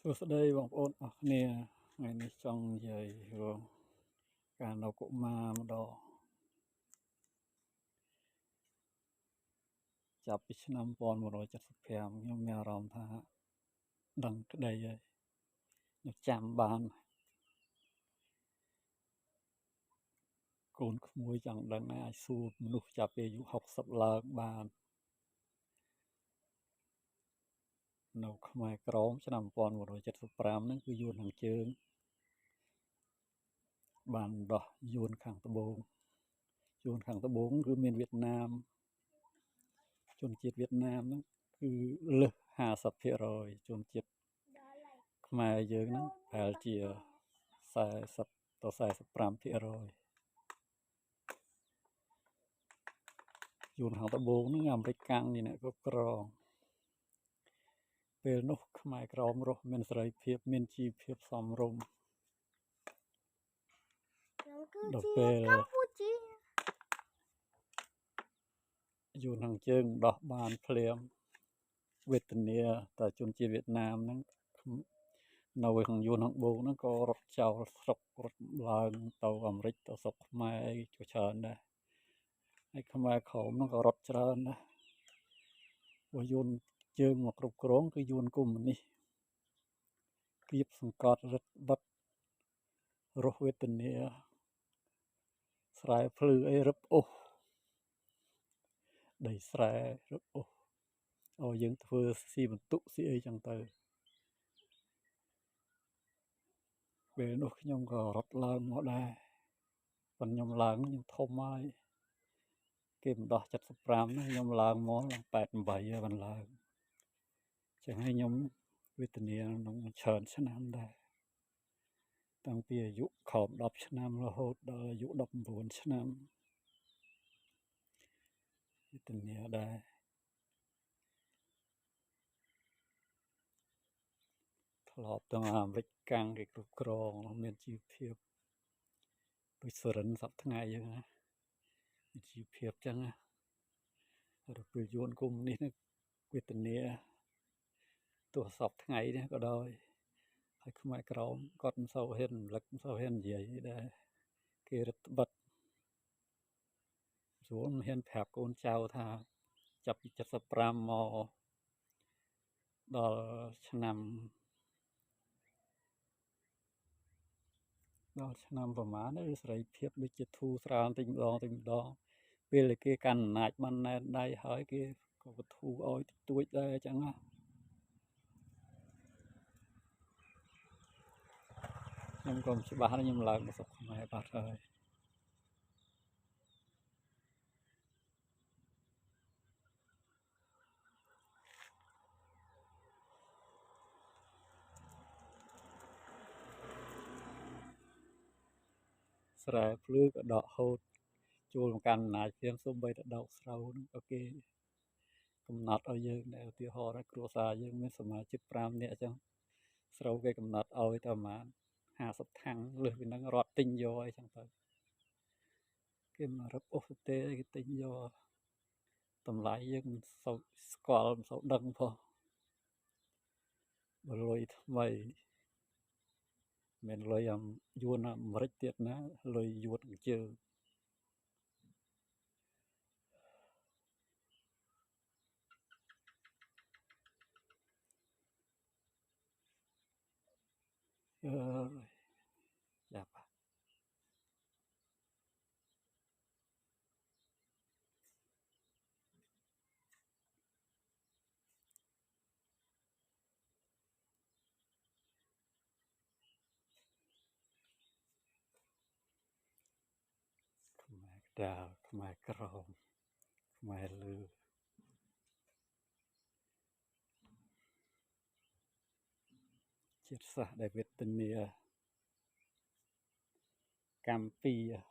សួស្តីបងប្អូនអស់គ្នាថ្ងៃនេះចង់និយាយរឿងការនៅកុមារម្ដងចាប់ពីឆ្នាំ1975ខ្ញុំមានអារម្មណ៍ថាដឹងក្តីហើយខ្ញុំចាំបានកូនក្មួយចង់ដឹងអាចសួរមនុស្សចាប់ពីអាយុ60ឡើងបាននៅខ្មែរក្រមឆ្នាំ1975ហ្នឹងគឺយួនខាងជើងបានដោះយួនខាងត្បូងគឺមានវៀតណាមជនជាតិវៀតណាមហ្នឹងគឺលើស 50% ជនជាតិខ្មែរយើងហ្នឹងប្រហែលជា40ទៅ45%យួនខាងត្បូងហ្នឹងអាមេរិកកាំងជាអ្នកគ្រប់គ្រងពេលនោះខ្មែរក្រមរស់មានសេរីភាពមានជីវភាពសមរម្យដល់ពេលយួនខាងជើងដោះបានភ្លាមវេទនាតែជនជាតិវៀតណាមហ្នឹងនៅខាងយួនខាងត្បូងហ្នឹងក៏រត់ចោលស្រុករត់ឡើងទៅអាមេរិកទៅស្រុកខ្មែរជាច្រើនដែរហើយខ្មែរក្រមហ្នឹងក៏រត់ច្រើនដែរព្រោះយួនជើងមកគ្រប់គ្រងគឺយួនកុម្មុយនីសគៀបសង្កត់រឹតបន្តឹងរស់វេទនាស្រែភ្លឺអីរឹបអូសដីស្រែរឹបអូសឲ្យយើងធ្វើស៊ីបន្ទុកស៊ីអីចឹងទៅពេលនោះខ្ញុំក៏រត់ឡើងមកដែរប៉ុន្តែខ្ញុំឡើងខ្ញុំធំហើយគេមិនដោះ75ហ្នឹងខ្ញុំឡើងមក88ហើយបានឡើងចឹងហើយខ្ញុំវេទនាក្នុងច្រើនឆ្នាំដែរតាំងពីអាយុក្រោម10ឆ្នាំរហូតដល់អាយុ19ឆ្នាំវេទនាដែរធ្លាប់ទាំងអាមេរិកកាំងគេគ្រប់គ្រងមានជីវភាពដូចសរិនសប្តាហ៍ថ្ងៃយើងណាមានជីវភាពចឹងណាឬពេលយួនកុម្មុយនីសនេះវេទនាទោះសប្តាហ៍ថ្ងៃនេះក៏ដោយហើយខ្មែរក្រមគាត់មិនសូវហ៊ានរំលឹកមិនសូវហ៊ាននិយាយដែរគេរឹតបន្តឹងស្រួលមិនហ៊ានប្រាប់កូនចៅថាចាប់ពី75មកដល់ឆ្នាំប្រហែលនេះសេរីភាពដូចជាធូរស្រាលតិចម្ដងពេលគេកាន់អំណាចបានណែនដៃហើយគេក៏បធូរឲ្យតិចតួចដែរអញ្ចឹងណាខ្ញុំក៏មិនច្បាស់ខ្ញុំឡើងមកស្រុកខ្មែរបាត់ហើយស្រែភ្លឺក៏ដកហូតចូលមកកាន់អំណាចព្រាមសូម្បីតែដកស្រូវហ្នឹងក៏គេកំណត់ឲ្យយើងដែរឧទាហរណ៍គ្រួសារយើងមានសមាជិក5នាក់អញ្ចឹងស្រូវគេកំណត់ឲ្យតែប្រហែល50ថាំងលើសពីហ្នឹងរត់ទិញយកអីចឹងទៅគេមករឹបអូសទេគេទិញយកតម្លៃយើងមិនសូវស្គាល់មិនសូវដឹងផងបើលុយថ្មីមិនលុយយួនអាមេរិកទៀតណាលុយយួនជើងចាប់ខ្មែរក្តារខ្មែរក្រមខ្មែរលើជាតិសាសន៍ដែលវេទនាកម្ពុជា